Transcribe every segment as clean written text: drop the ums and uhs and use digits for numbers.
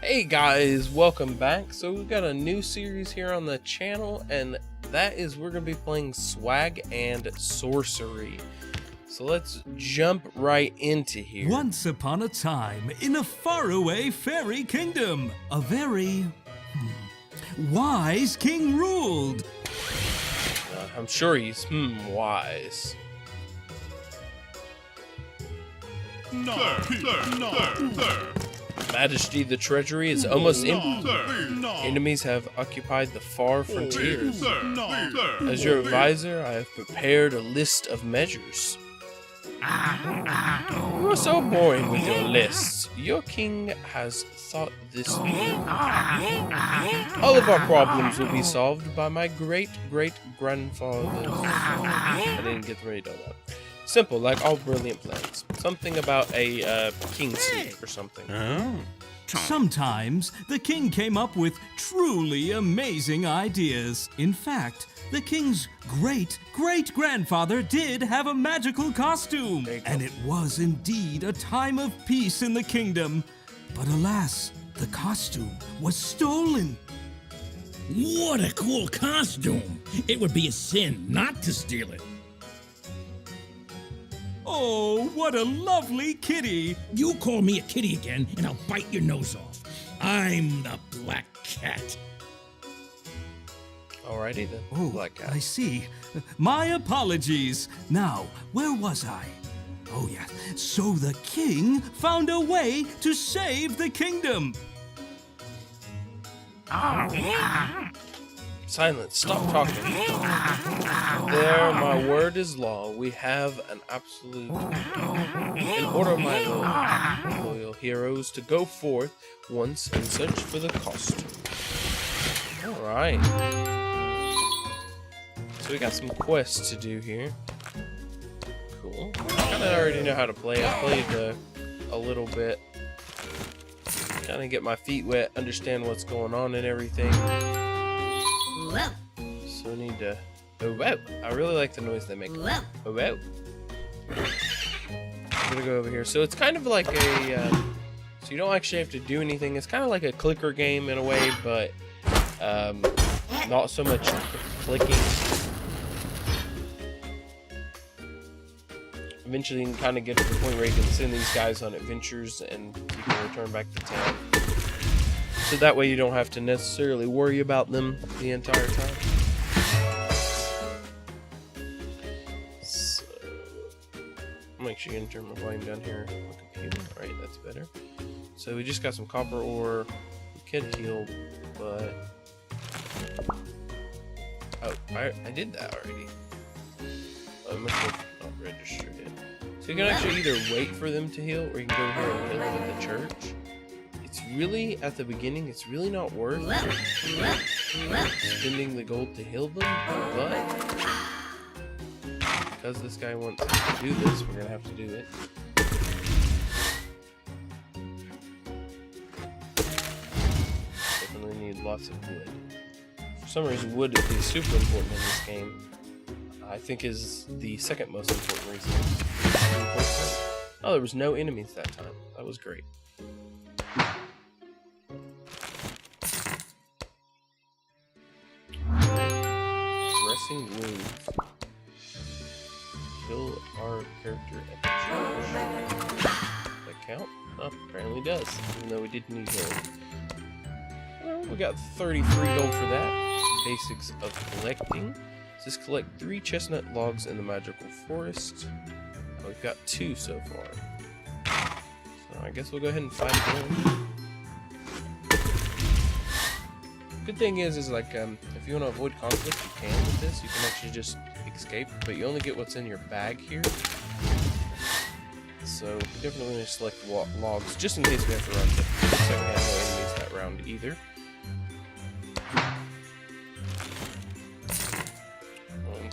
Hey guys, welcome back. So we've got a new series here on the channel, and that is we're going to be playing Swag and Sorcery. So let's jump right into here. Once upon a time, in a faraway fairy kingdom, a very wise king ruled. I'm sure he's wise. Sir. Majesty, the treasury is almost empty. Enemies have occupied the far frontiers. As your advisor, I have prepared a list of measures. You are so boring with your lists. Your king has thought this through. All of our problems will be solved by my great-great-grandfathers. I didn't get ready to that. Simple, like all brilliant plans. Something about a king's seat or something. Sometimes, the king came up with truly amazing ideas. In fact, the king's great-great-grandfather did have a magical costume. And it was indeed a time of peace in the kingdom. But alas, the costume was stolen. What a cool costume! It would be a sin not to steal it. Oh, what a lovely kitty! You call me a kitty again, and I'll bite your nose off. I'm the Black Cat. Alrighty then. Oh, Black Cat. I see. My apologies. Now, where was I? Oh, yeah. So the king found a way to save the kingdom. Silence. Stop talking. There, my word is law. We have an absolute... In order, my loyal heroes, to go forth once and search for the costume. Alright. So we got some quests to do here. Cool. I kind of already know how to play. I played a little bit. Kind of get my feet wet, understand what's going on and everything. So I need to... Oh, wow. I really like the noise they make. Oh, wow. I'm gonna go over here. So it's kind of like a... so you don't actually have to do anything. It's kind of like a clicker game in a way, but not so much clicking. Eventually you can kind of get to the point where you can send these guys on adventures and you can return back to town. So that way you don't have to necessarily worry about them the entire time. So, make sure you can turn my volume down here on the computer. Alright, that's better. So we just got some copper ore. We could heal, but... Oh, I did that already. I must have not registered it. So you can actually either wait for them to heal, or you can go here and heal them at the church. It's really, at the beginning, it's really not worth spending the gold to heal them, but because this guy wants to do this, we're gonna have to do it. Definitely need lots of wood. For some reason, wood is super important in this game. I think is the second most important reason. Oh, there was no enemies that time. That was great. Dressing wounds. Kill our character at the church. Does that count? Oh, apparently does, even though we didn't need gold. Well, we got 33 gold for that. Basics of collecting. Just collect 3 chestnut logs in the magical forest. Oh, we've got 2 so far. So I guess we'll go ahead and find them. Good thing is like if you want to avoid conflict, you can with this. You can actually just escape, but you only get what's in your bag here. So definitely want to select logs just in case we have to run. Looks like we have no enemies that round either.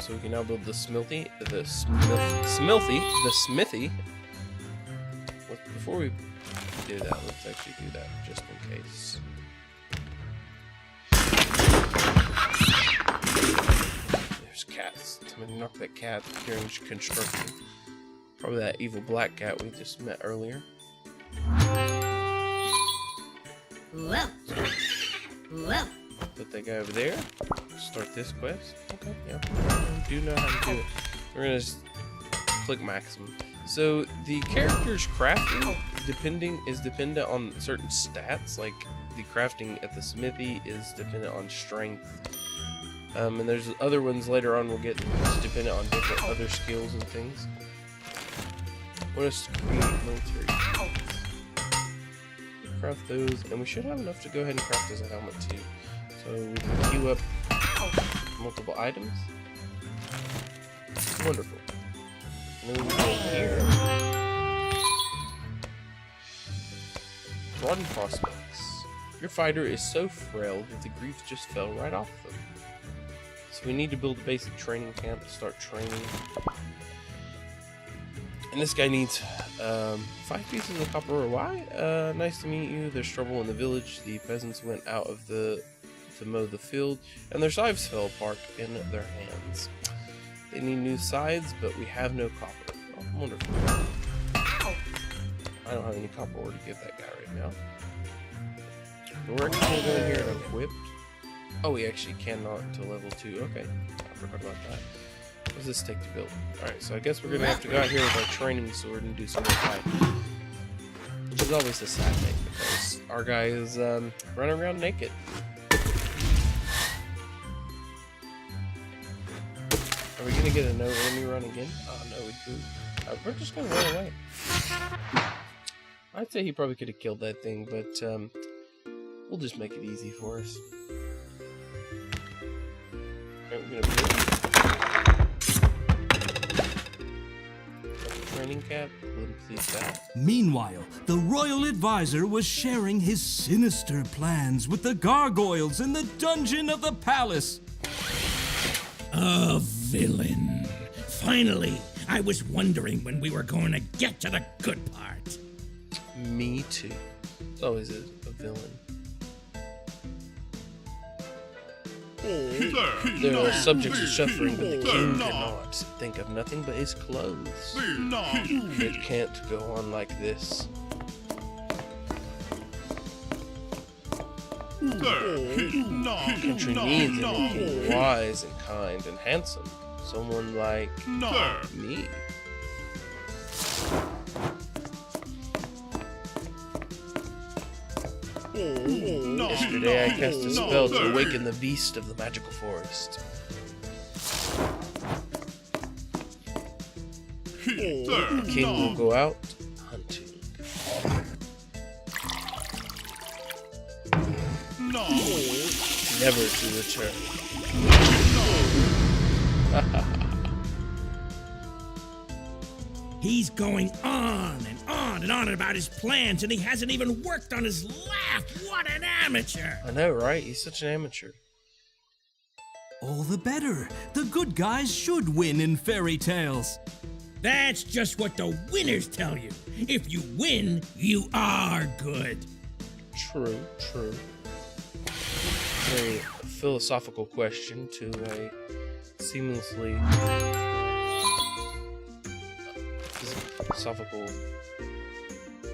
So we can now build the smithy. Before we do that, let's actually do that just in case. There's cats. Somebody knock that cat during construction. Probably that evil black cat we just met earlier. Put that guy over there. Start this quest. Okay, yeah. I do know how to do it. We're gonna just click maximum. So the character's crafting is dependent on certain stats. Like the crafting at the smithy is dependent on strength. And there's other ones later on we'll get that's dependent on different other skills and things. What is to create military units? Craft those, and we should have enough to go ahead and craft us a helmet too. So we can queue up multiple items. Wonderful. And then we go here. Broaden prospects. Your fighter is so frail that the grief just fell right off them. So we need to build a basic training camp to start training. And this guy needs 5 pieces of copper ore. Why? Nice to meet you. There's trouble in the village. The peasants went out of to mow the field, and their scythes fell apart in their hands. They need new scythes, but we have no copper. Oh, wonderful. I don't have any copper ore to give that guy right now. We're actually going to go in here and equip. Oh, we actually cannot until level 2. Okay, I forgot about that. What does this take to build? Alright, so I guess we're going to have to go out here with our training sword and do some more fighting. Which is always a sad thing, because our guy is running around naked. Are we going to get a no enemy run again? Oh no, we do. We're just going to run away. I'd say he probably could have killed that thing, but we'll just make it easy for us. Alright, we're going to build training cap. We'll complete that. Meanwhile, the royal advisor was sharing his sinister plans with the gargoyles in the dungeon of the palace. A villain. Finally, I was wondering when we were going to get to the good part. Me too. It's always a villain. There are subjects of suffering, but the king cannot think of nothing but his clothes. It can't go on like this. The country needs a king wise and kind and handsome. Someone like me. Yesterday I cast a spell to awaken the beast of the magical forest. The king will go out hunting. Never to return. He's going on and on and on about his plans, and he hasn't even worked on his laugh. What an amateur! I know, right? He's such an amateur. All the better. The good guys should win in fairy tales. That's just what the winners tell you. If you win, you are good. True, true. Very philosophical question to a seamlessly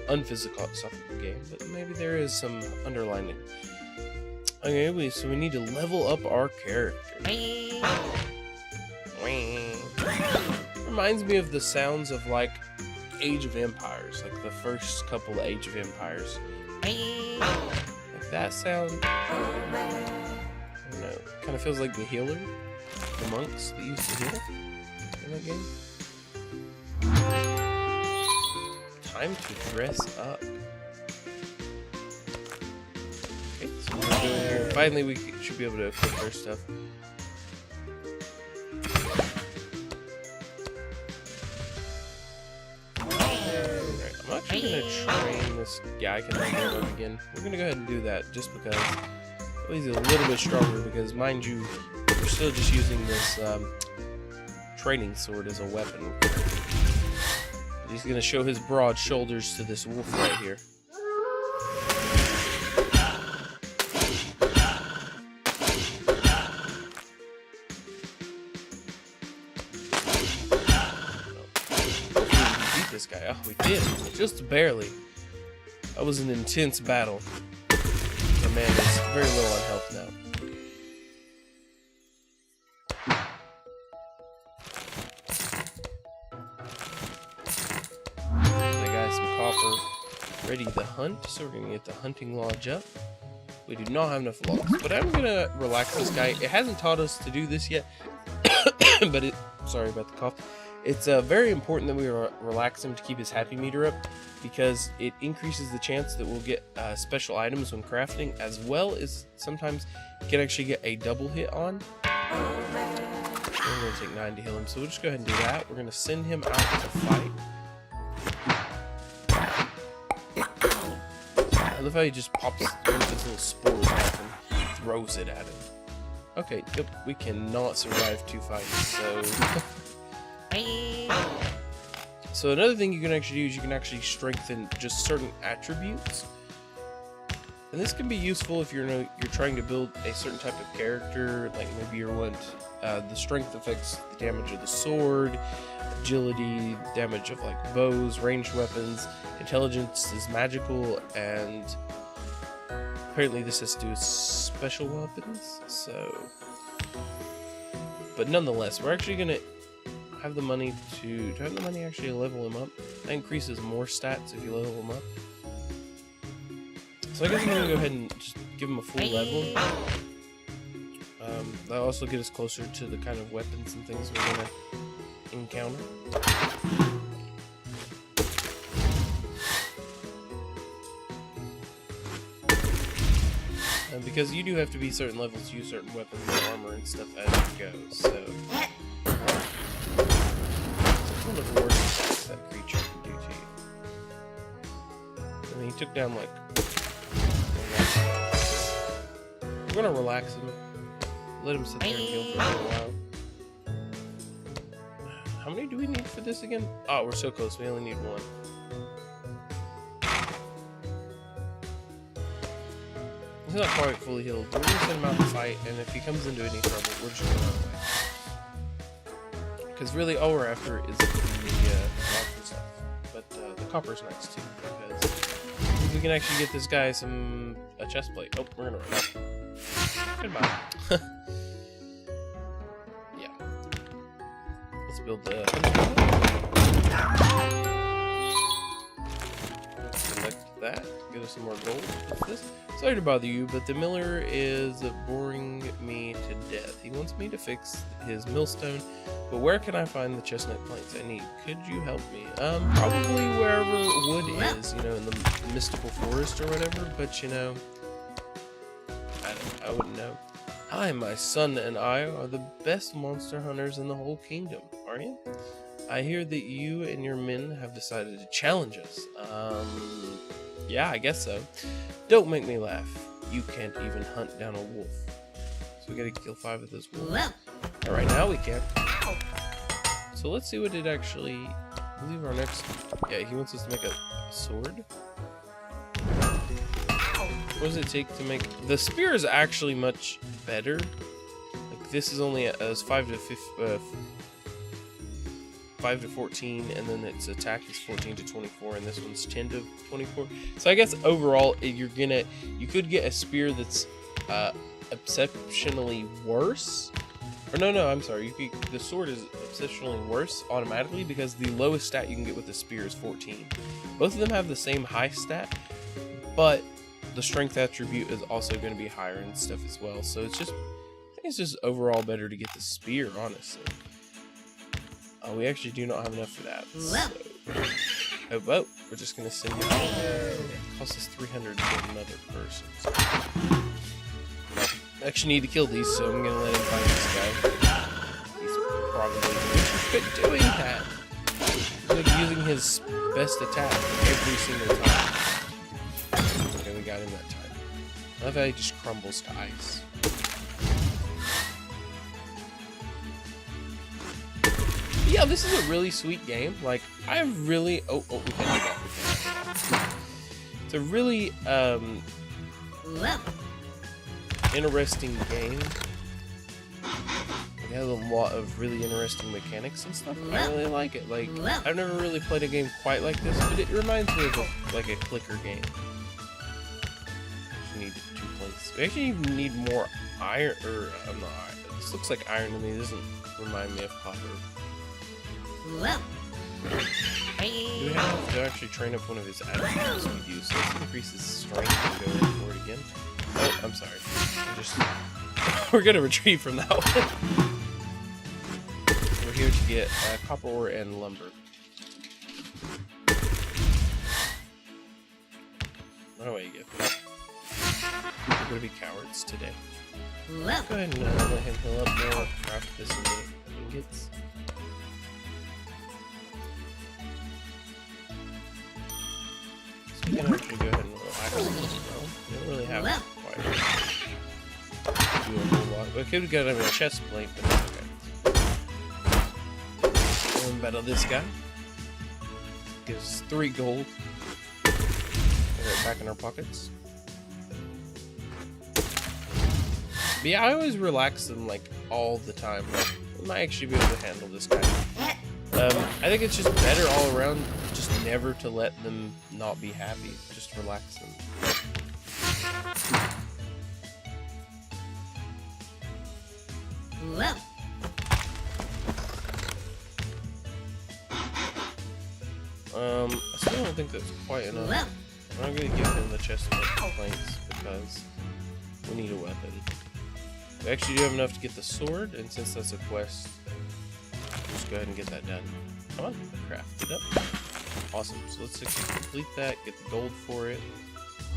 unphilosophical game, but maybe there is some underlining. Okay, so we need to level up our character. Reminds me of the sounds of like Age of Empires, like the first couple of Age of Empires. Like that sound. I don't know. Kind of feels like the healer, the monks that used to heal in that game. Time to dress up. Okay, so we're doing here. Finally, we should be able to equip our stuff. Alright, I'm actually gonna train this guy. Can I level him again? We're gonna go ahead and do that just because he's a little bit stronger. Because, mind you, we're still just using this training sword as a weapon. He's gonna show his broad shoulders to this wolf right here. Hopefully we can beat this guy. Oh, we did. Just barely. That was an intense battle. man is very low on health now. I got some copper ready to hunt, so we're gonna get the hunting lodge up. We do not have enough logs, but I'm gonna relax this guy. It hasn't taught us to do this yet, but sorry about the cough. It's very important that we relax him to keep his happy meter up, because it increases the chance that we'll get special items when crafting, as well as sometimes can actually get a double hit on. We're going to take 9 to heal him, so we'll just go ahead and do that. We're going to send him out to fight. I love how he just pops one of his little spores off and throws it at him. Okay, yep, we cannot survive 2 fights, so... So another thing you can actually do is you can actually strengthen just certain attributes, and this can be useful if you're trying to build a certain type of character. Like maybe you want the strength affects the damage of the sword, agility, damage of like bows, ranged weapons, intelligence is magical, and apparently this has to do with special weapons. So, but nonetheless, we're actually gonna have the money to have the money actually level him up. That increases more stats if you level him up. So I guess I'm gonna go ahead and just give him a full level. That'll also get us closer to the kind of weapons and things we're gonna encounter. Because you do have to be certain levels to use certain weapons and armor and stuff as you go, so one of the worst things that creature can do to you. I mean, he took down like... We're gonna relax him. Let him sit there and heal for a little while. How many do we need for this again? Oh, we're so close. We only need 1. He's not quite fully healed, but we're gonna send him out to fight, and if he comes into any trouble, we're just gonna run away. Because really, all we're after is the logs and stuff. But the copper's nice too, because if we can actually get this guy a chest plate. Oh, we're gonna run. Goodbye. Yeah. Let's build the. Let's select that. Get us some more gold. What's this? Sorry to bother you, but the miller is boring me to death. He wants me to fix his millstone, but where can I find the chestnut planks I need? Could you help me? Probably wherever wood is, you know, in the mystical forest or whatever, but you know, I wouldn't know. Hi, my son and I are the best monster hunters in the whole kingdom, are you? I hear that you and your men have decided to challenge us. Yeah, I guess so. Don't make me laugh. You can't even hunt down a wolf. So we gotta kill 5 of those wolves. Alright, now we can. So let's see what it actually... I believe our next... Yeah, he wants us to make a sword. What does it take to make... The spear is actually much better. Like, this is only as 5 to 14, and then its attack is 14 to 24, and this one's 10 to 24. So I guess overall, you could get a spear that's exceptionally worse. Or no, I'm sorry. The sword is exceptionally worse automatically because the lowest stat you can get with the spear is 14. Both of them have the same high stat, but the strength attribute is also going to be higher and stuff as well. So it's just, I think it's just overall better to get the spear, honestly. Oh, we actually do not have enough for that. So. Oh, we're just gonna send you out there. It costs us 300 to get another person. So. I actually need to kill these, so I'm gonna let him find this guy. He's probably good doing that. He's like using his best attack every single time. Okay, we got him that time. I love how he just crumbles to ice. Yeah, this is a really sweet game. Like, I really... Oh, we can't do that. It's a really, interesting game. It has a lot of really interesting mechanics and stuff. I really like it. Like, I've never really played a game quite like this, but it reminds me of like a clicker game. need 2 planks. We actually even need more iron, or I'm not iron. This looks like iron to me. It doesn't remind me of copper. Do we have to actually train up one of his attributes we use? So let's increase his strength and go for it again. Oh, I'm sorry. We're gonna retreat from that one. We're here to get copper ore and lumber. Run away, you go. We're gonna be cowards today. Let's go ahead and let him heal up more. Craft this into ingots. So we can actually go ahead and relax as well. We don't really have quite do a whole lot. We could have got him a chest plate, but that's okay. We'll battle this guy. Gives 3 gold. Put it back in our pockets. But yeah, I always relax them like all the time. I might actually be able to handle this guy. I think it's just better all around, just never to let them not be happy. Just relax them. I still don't think that's quite enough. I'm not going to give him the chest plate planks because we need a weapon. We actually do have enough to get the sword, and since that's a quest, just go ahead and get that done. Come on, craft it up. Awesome. So let's actually complete that, get the gold for it.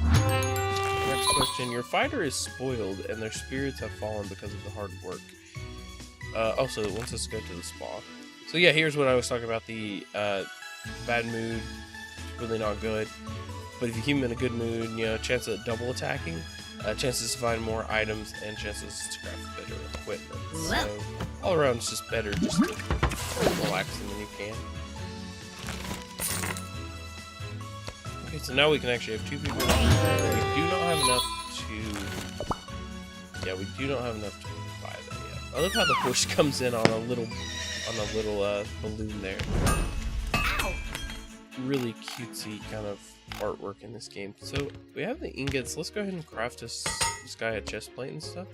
Next question. Your fighter is spoiled, and their spirits have fallen because of the hard work. Also, it wants us to go to the spa. So yeah, here's what I was talking about. The bad mood, really not good. But if you keep him in a good mood, you know, chance of double attacking, chances to find more items, and chances to craft better equipment. So all around, it's just better just to relax them when you can. Okay, so now we can actually have 2 people. We do not have enough to. Yeah, we do not have enough to buy that yet. I love how the horse comes in on a little balloon there. Really cutesy kind of artwork in this game. So we have the ingots. Let's go ahead and craft this guy a chest plate and stuff.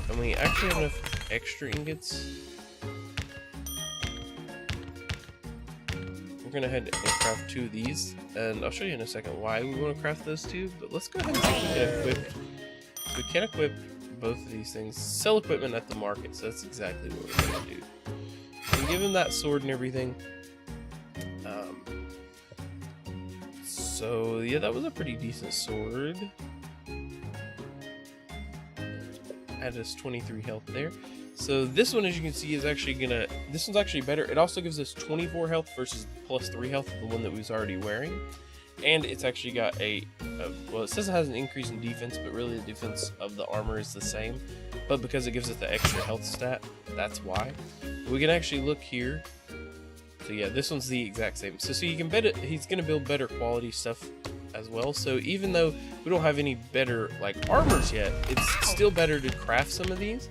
And we actually have enough extra ingots. We're gonna head and craft 2 of these, and I'll show you in a second why we want to craft those 2. But let's go ahead and see if we can equip. We can equip both of these things. Sell equipment at the market. So that's exactly what we're gonna do. And give him that sword and everything. So yeah, that was a pretty decent sword. Add us 23 health there. So this one, as you can see, is actually gonna. This one's actually better. It also gives us 24 health versus plus 3 health, the one that we was already wearing. And it's actually got well, it says it has an increase in defense, but really the defense of the armor is the same. But because it gives us the extra health stat, that's why. We can actually look here. So yeah, this one's the exact same. So you can bet it, he's gonna build better quality stuff as well. So even though we don't have any better like armors yet, it's still better to craft some of these.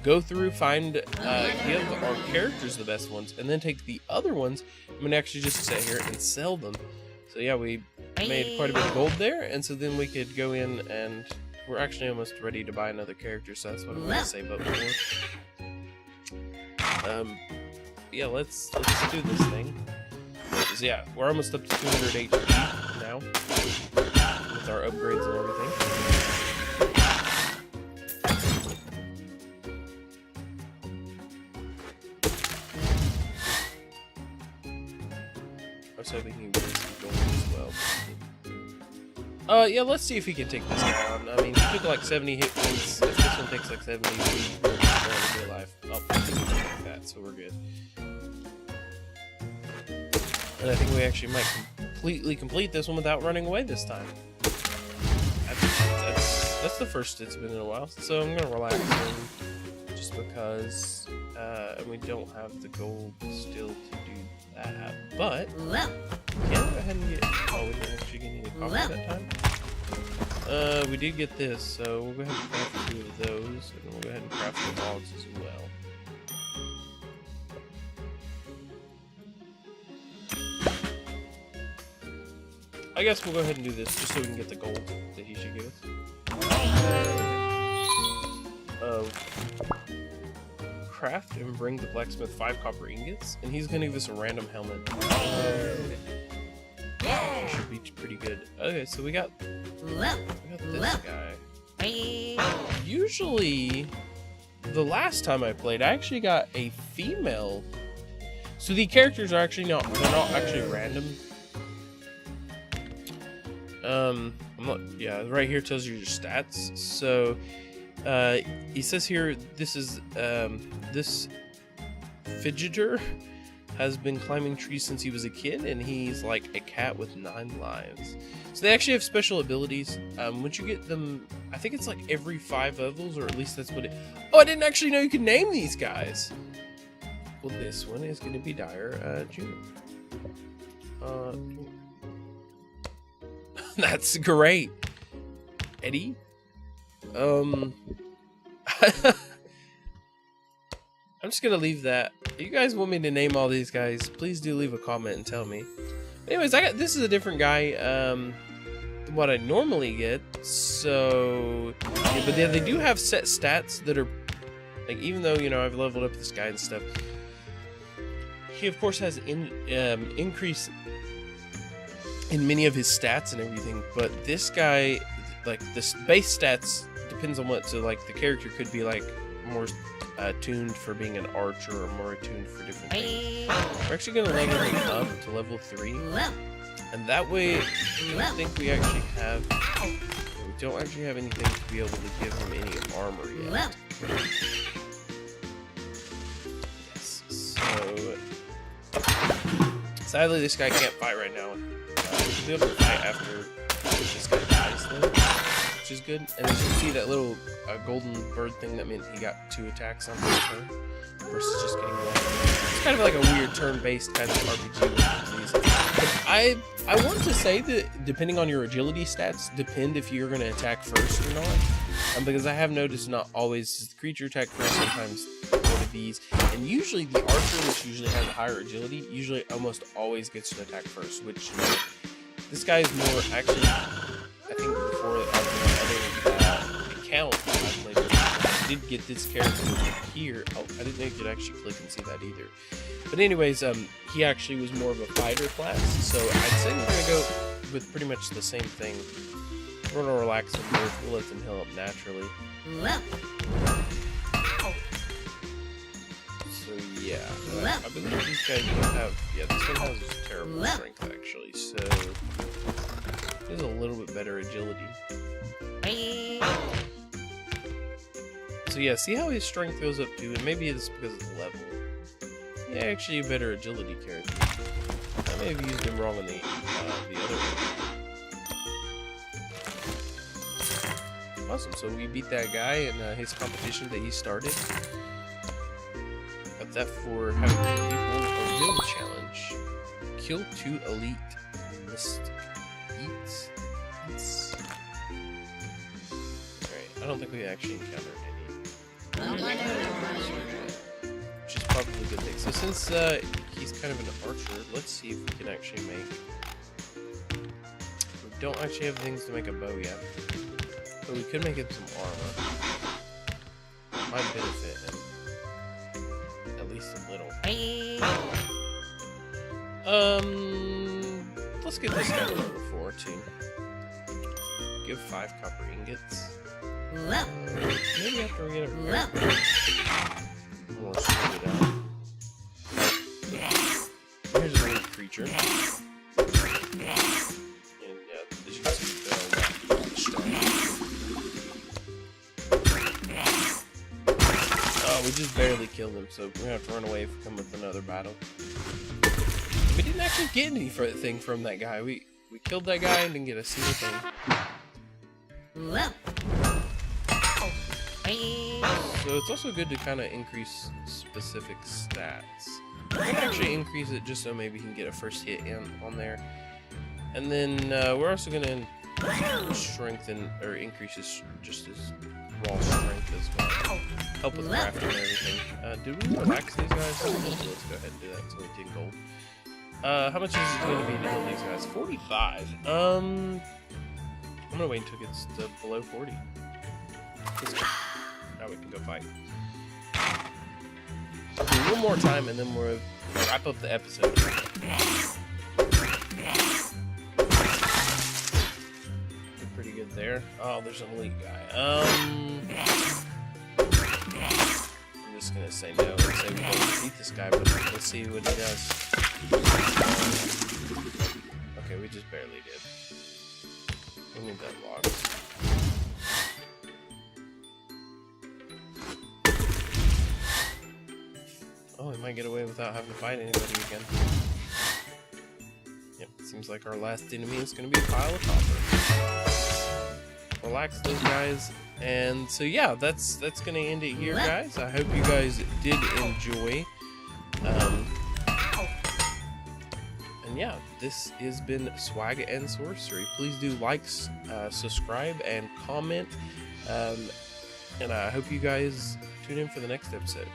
Go through, find, give our characters the best ones, and then take the other ones. I'm gonna actually just sit here and sell them. So yeah, we made quite a bit of gold there, and so then we could go in and we're actually almost ready to buy another character. So that's what I'm gonna save up for. Yeah, let's do this thing. So yeah, we're almost up to 208 now with our upgrades and everything. I was hoping he would get some gold as well. Yeah, let's see if he can take this down. I mean, he took like 70 hit points. If this one takes like 70, we'll be alive. Oh, like that, so we're good. And I think we actually might completely complete this one without running away this time. That's the first it's been in a while. So I'm gonna relax just because we don't have the gold still to do that. But can I go ahead and get? Oh, we didn't actually need a copper that time. We did get this, so we'll go ahead and craft 2 of those, and we'll go ahead and craft the logs as well. I guess we'll go ahead and do this just so we can get the gold that he should give us. craft and bring the blacksmith 5 copper ingots, and he's gonna give us a random helmet. Should be pretty good. Okay, so we got this guy. Usually, the last time I played, I actually got a female. So the characters are actually they're not actually random. Right here tells you your stats. So, he says here, this is, this fidgeter has been climbing trees since he was a kid, and he's like a cat with 9 lives. So they actually have special abilities. Once you get them, I think it's like every 5 levels, or at least that's what it... Oh, I didn't actually know you could name these guys! Well, this one is going to be Dyer, Jr. That's great. Eddie? I'm just gonna leave that. If you guys want me to name all these guys, please do leave a comment and tell me. Anyways, this is a different guy than what I normally get. So, yeah, but they do have set stats that are like, even though, you know, I've leveled up this guy and stuff, he of course has increase in many of his stats and everything. But this guy, like, this base stats depends on what. So like the character could be like more tuned for being an archer, or more attuned for different things. We're actually going to level him up to level 3, and that way I don't think we actually have, we don't actually have anything to be able to give him any armor yet. Yes, so sadly this guy can't fight right now. We'll be able to fight after this guy dies though, which is good. And as you can see, that little golden bird thing, that meant he got 2 attacks on his turn versus just getting 1. It's kind of like a weird turn-based kind of RPG with these. But I want to say that depending on your agility stats, depend if you're going to attack first or not. Because I have noticed not always the creature attack first, sometimes one of these. And usually the archer, which usually has a higher agility, usually almost always gets an attack first, which this guy is more actually, I think before the other account I played with, I did get this character here. Oh, I didn't know you could actually click and see that either. But anyways, he actually was more of a fighter class, so I'd say we're gonna go with pretty much the same thing. We're gonna relax them both. We'll let them heal up naturally. So yeah, I believe these guys don't have. Yeah, this one has terrible strength actually. So there's a little bit better agility. So yeah, see how his strength goes up too, and maybe it's because of the level. Yeah, actually a better agility character. I may have used him wrong on the other one. Awesome, so we beat that guy in his competition that he started. Got that for having 2 people. A build challenge. Kill 2 elite mystic eats. Alright, I don't think we actually encountered any. Which is probably a good thing. So since he's kind of an archer, let's see if we can actually make... We don't actually have things to make a bow yet. But we could make him some armor. Might benefit him. At least a little. Let's get this guy to level 4 too. Give 5 copper ingots. Maybe after we get a more sorted out. Here's a little creature. And yeah, as you can see, they're not strong. Oh, we just barely killed him, so we're gonna have to run away if we come with another battle. We didn't actually get anything from that guy. We killed that guy and didn't get a single thing. So it's also good to kind of increase specific stats. We can actually increase it just so maybe he can get a first hit in on there. And then we're also gonna strengthen or increase his raw strength as well. Help with crafting and everything. Did we relax these guys? Let's go ahead and do that. It's only 10 gold. How much is it going to be to heal these guys? 45. I'm gonna wait until it gets to below 40. Now we can go fight. I'll do one more time, and then we'll wrap up the episode. Did pretty good there. Oh, there's an elite guy. I'm just gonna say no and say we don't beat this guy, but let's see what he does. Okay, we just barely did. We need that log. Oh, we might get away without having to fight anybody again. Yep, seems like our last enemy is going to be a pile of copper. Relax those guys. And so yeah, that's going to end it here, guys. I hope you guys did enjoy. And yeah, this has been Swag and Sorcery. Please do like, subscribe, and comment. And I hope you guys tune in for the next episode.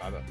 Bye-bye.